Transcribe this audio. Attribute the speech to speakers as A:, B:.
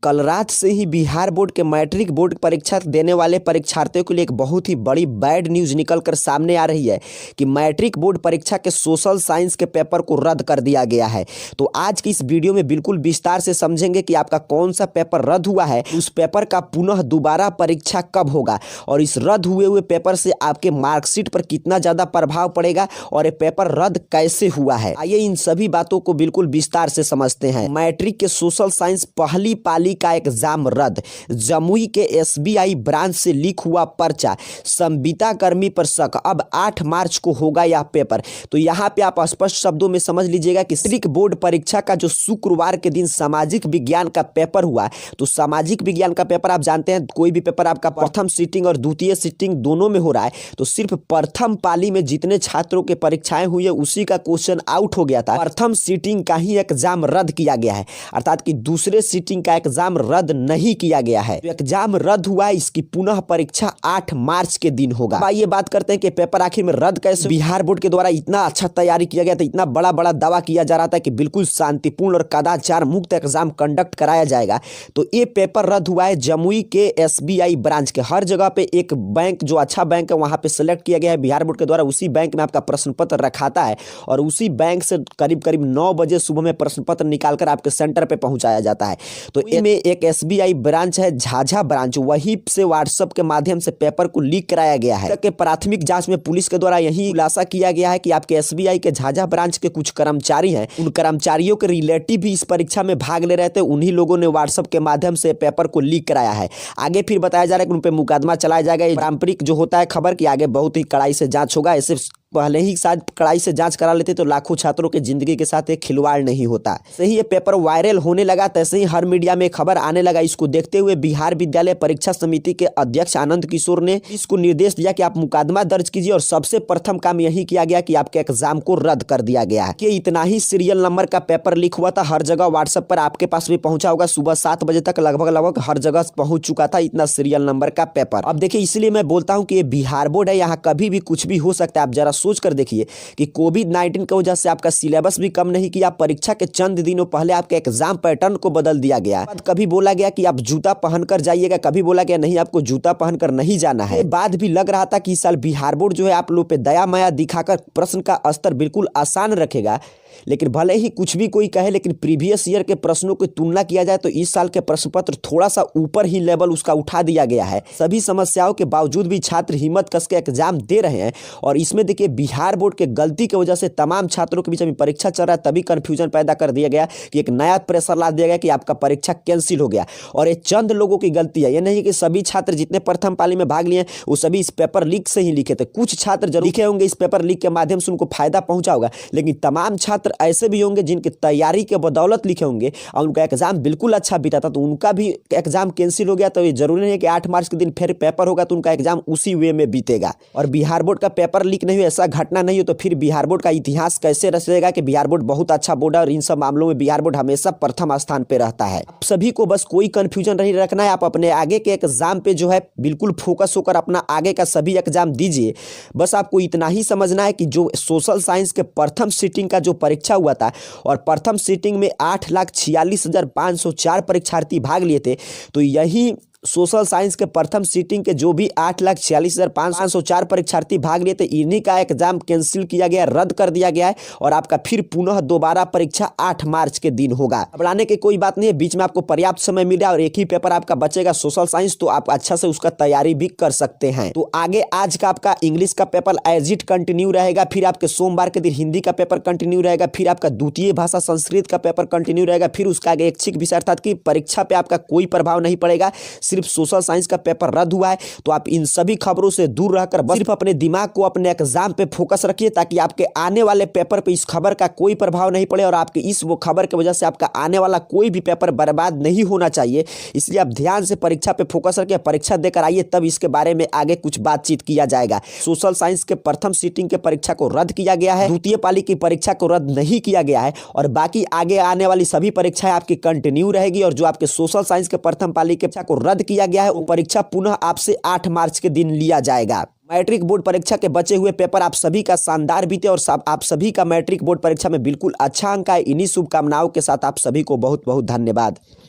A: कल रात से ही बिहार बोर्ड के मैट्रिक बोर्ड परीक्षा देने वाले परीक्षार्थियों के लिए एक बहुत ही बड़ी बैड न्यूज़ निकलकर सामने आ रही है कि मैट्रिक बोर्ड परीक्षा के सोशल साइंस के पेपर को रद्द कर दिया गया है। तो आज की इस वीडियो में बिल्कुल विस्तार से समझेंगे कि आपका कौन सा पेपर रद्द हुआ है, उस पेपर का पुनः दोबारा परीक्षा कब होगा और इस रद्द हुए पेपर से आपके मार्कशीट पर कितना ज़्यादा प्रभाव पड़ेगा और ये पेपर रद्द कैसे हुआ है। आइए इन सभी बातों को बिल्कुल विस्तार से समझते हैं। मैट्रिक के सोशल साइंस पहली पाली का एग्जाम रद्द। जमुई के एसबीआई ब्रांच से लीक हुआ पर्चा, संविदा कर्मी पर शक। अब 8 मार्च को होगा यह पेपर। तो यहाँ पे आप स्पष्ट शब्दों में समझ लीजिएगा कि मैट्रिक बोर्ड परीक्षा का जो शुक्रवार के दिन सामाजिक विज्ञान का पेपर हुआ, तो सामाजिक विज्ञान का पेपर आप जानते हैं कोई भी पेपर आपका प्रथम सीटिंग और द्वितीय सीटिंग दोनों में हो रहा है, तो सिर्फ प्रथम पाली में जितने छात्रों के परीक्षाएं हुई है उसी का क्वेश्चन आउट हो गया था। प्रथम सीटिंग का ही एग्जाम रद्द किया गया है, अर्थात कि दूसरे सीटिंग का एग्जाम रद्द नहीं किया गया है। तो एग्जाम रद्द हुआ है, इसकी पुनः परीक्षा 8 मार्च के दिन होगा। आइए बात करते हैं कि पेपर आखिर में रद्द कैसे। बिहार बोर्ड के द्वारा इतना अच्छा तैयारी किया गया था, इतना बड़ा बड़ा दावा किया जा रहा था कि बिल्कुल शांतिपूर्ण और कदाचार मुक्त एग्जाम कंडक्ट कराया जाएगा। तो ये पेपर रद्द हुआ है जमुई के एसबीआई ब्रांच के। हर जगह पे एक बैंक जो अच्छा बैंक है वहां पे सेलेक्ट किया गया है बिहार बोर्ड के द्वारा, उसी बैंक में आपका प्रश्न पत्र रखाता है और उसी बैंक से करीब करीब 9 बजे सुबह में प्रश्न पत्र निकालकर आपके सेंटर पे पहुंचाया जाता है। तो इनमें एक एसबीआई ब्रांच है झाझा ब्रांच, वहीं से व्हाट्सएप के माध्यम से पेपर को लीक कराया गया है। के प्राथमिक जांच में पुलिस के द्वारा यही खुलासा किया गया है कि आपके एसबीआई के झाझा ब्रांच के कुछ कर्मचारी हैं, उन कर्मचारियों के रिलेटिव भी इस परीक्षा में भाग ले रहे थे, उन्हीं लोगों ने व्हाट्सएप के माध्यम से पेपर को लीक कराया है। आगे फिर बताया जा रहा है कि उन पर मुकदमा चलाया जाएगा। पारंपरिक जो होता है खबर कि आगे बहुत ही कड़ाई से जांच होगा, ऐसे पहले ही शायद कड़ाई से जांच करा लेते तो लाखों छात्रों के जिंदगी के साथ एक खिलवाड़ नहीं होता। सही ये पेपर वायरल होने लगा, तैसे ही हर मीडिया में खबर आने लगा। इसको देखते हुए बिहार विद्यालय परीक्षा समिति के अध्यक्ष आनंद किशोर ने इसको निर्देश दिया कि आप मुकदमा दर्ज कीजिए और सबसे प्रथम काम यही किया गया कि आपके एग्जाम को रद्द कर दिया गया है। कि इतना ही सीरियल नंबर का पेपर लीक हुआ था, हर जगह व्हाट्सएप पर आपके पास भी पहुंचा होगा। सुबह 7 बजे तक लगभग हर जगह पहुंच चुका था इतना सीरियल नंबर का पेपर। अब देखिए, इसलिए मैं बोलता हूं कि ये बिहार बोर्ड है, यहाँ कभी भी कुछ भी हो सकता है। आप जरा सोच कर देखिए कि कोविड-19 की वजह से आपका सिलेबस भी कम नहीं किया, परीक्षा के चंद दिनों पहले आपके एग्जाम पैटर्न को बदल दिया गया। कभी बोला गया कि आप जूता पहनकर जाइएगा, कभी बोला गया नहीं आपको जूता पहनकर नहीं जाना है। बाद भी लग रहा था कि इस साल बिहार बोर्ड जो है आप लोग पे दया माया दिखाकर प्रश्न का स्तर बिल्कुल आसान रखेगा। लेकिन भले ही कुछ भी कोई कहे, लेकिन प्रीवियस ईयर के प्रश्नों की तुलना किया जाए तो इस साल के प्रश्न पत्र थोड़ा सा ऊपर ही लेवल उसका उठा दिया गया है। सभी समस्याओं के बावजूद भी छात्र हिम्मत कस के एग्जाम दे रहे हैं और इसमें देखिए बिहार बोर्ड के गलती की वजह से तमाम छात्रों के बीच में परीक्षा चल रहा है, तभी कंफ्यूजन पैदा कर दिया गया कि एक नया प्रेशर ला दिया गया कि आपका परीक्षा कैंसिल हो गया। और ये चंद लोगों की गलती है, ये नहीं कि सभी छात्र जितने प्रथम पाली में भाग लिए वो सभी इस पेपर लीक से ही लिखे थे। कुछ छात्र जरूर लिखे होंगे, इस पेपर लीक के माध्यम से उनको फायदा पहुंचा होगा, लेकिन तमाम छात्र ऐसे भी होंगे जिनकी तैयारी के बदौलत लिखे होंगे और उनका एग्जाम बिल्कुल अच्छा बीता था, तो उनका भी एग्जाम कैंसिल हो गया। तो ये जरूरी नहीं है कि 8 मार्च के दिन फिर पेपर होगा तो उनका एग्जाम उसी वे में बीतेगा। और बिहार बोर्ड का पेपर लीक नहीं हो, ऐसा घटना नहीं हो तो फिर बिहार बोर्ड का इतिहास कैसे रचेगा कि बिहार बोर्ड बहुत अच्छा बोर्ड है और इन सब मामलों में बिहार बोर्ड हमेशा प्रथम स्थान पे रहता है। आप सभी को बस कोई कंफ्यूजन नहीं रखना है, आप अपने आगे के एग्जाम पे जो है बिल्कुल फोकस होकर अपना आगे का सभी एग्जाम दीजिए। बस आपको इतना ही समझना है कि जो सोशल साइंस के प्रथम सीटिंग का जो परीक्षा हुआ था और प्रथम सीटिंग में 8,46,504 परीक्षार्थी भाग लिए थे, तो यही सोशल साइंस के प्रथम सीटिंग के जो भी 8,46,504 परीक्षार्थी भाग लिए थे, इन्हीं का एग्जाम कैंसिल किया गया, रद्द कर दिया गया है और आपका फिर पुनः दोबारा परीक्षा 8 मार्च के दिन होगा। घबराने की कोई बात नहीं है, बीच में आपको पर्याप्त समय मिल रहा है और एक ही पेपर आपका बचेगा सोशल साइंस, तो आप अच्छा से उसका तैयारी भी कर सकते हैं। तो आगे आज का आपका इंग्लिश का पेपर एज इट कंटिन्यू रहेगा, फिर आपके सोमवार के दिन हिंदी का पेपर कंटिन्यू रहेगा, फिर आपका द्वितीय भाषा संस्कृत का पेपर कंटिन्यू रहेगा, फिर उसका आगे ऐच्छिक विषय अर्थात कि परीक्षा पे आपका कोई प्रभाव नहीं पड़ेगा, सिर्फ सोशल साइंस का पेपर रद्द हुआ है। तो आप इन सभी खबरों से दूर रहकर बस सिर्फ अपने दिमाग को अपने एग्जाम पे फोकस रखिए, ताकि आपके आने वाले पेपर पे इस खबर का कोई प्रभाव नहीं पड़े और आपके इस वो खबर की वजह से आपका आने वाला कोई भी पेपर बर्बाद नहीं होना चाहिए। इसलिए आप ध्यान से परीक्षा पे फोकस रखिए, परीक्षा देकर आइए, तब इसके बारे में आगे कुछ बातचीत किया जाएगा। सोशल साइंस के प्रथम सीटिंग के परीक्षा को रद्द किया गया है, द्वितीय पाली की परीक्षा को रद्द नहीं किया गया है और बाकी आगे आने वाली सभी परीक्षाएं आपकी कंटिन्यू रहेगी। और जो आपके सोशल साइंस के प्रथम पाली के परीक्षा को रद्द किया गया है, वो परीक्षा पुनः आपसे 8 मार्च के दिन लिया जाएगा। मैट्रिक बोर्ड परीक्षा के बचे हुए पेपर आप सभी का शानदार बीते और आप सभी का मैट्रिक बोर्ड परीक्षा में बिल्कुल अच्छा अंक आए। इन्हीं शुभकामनाओं के साथ आप सभी को बहुत बहुत धन्यवाद।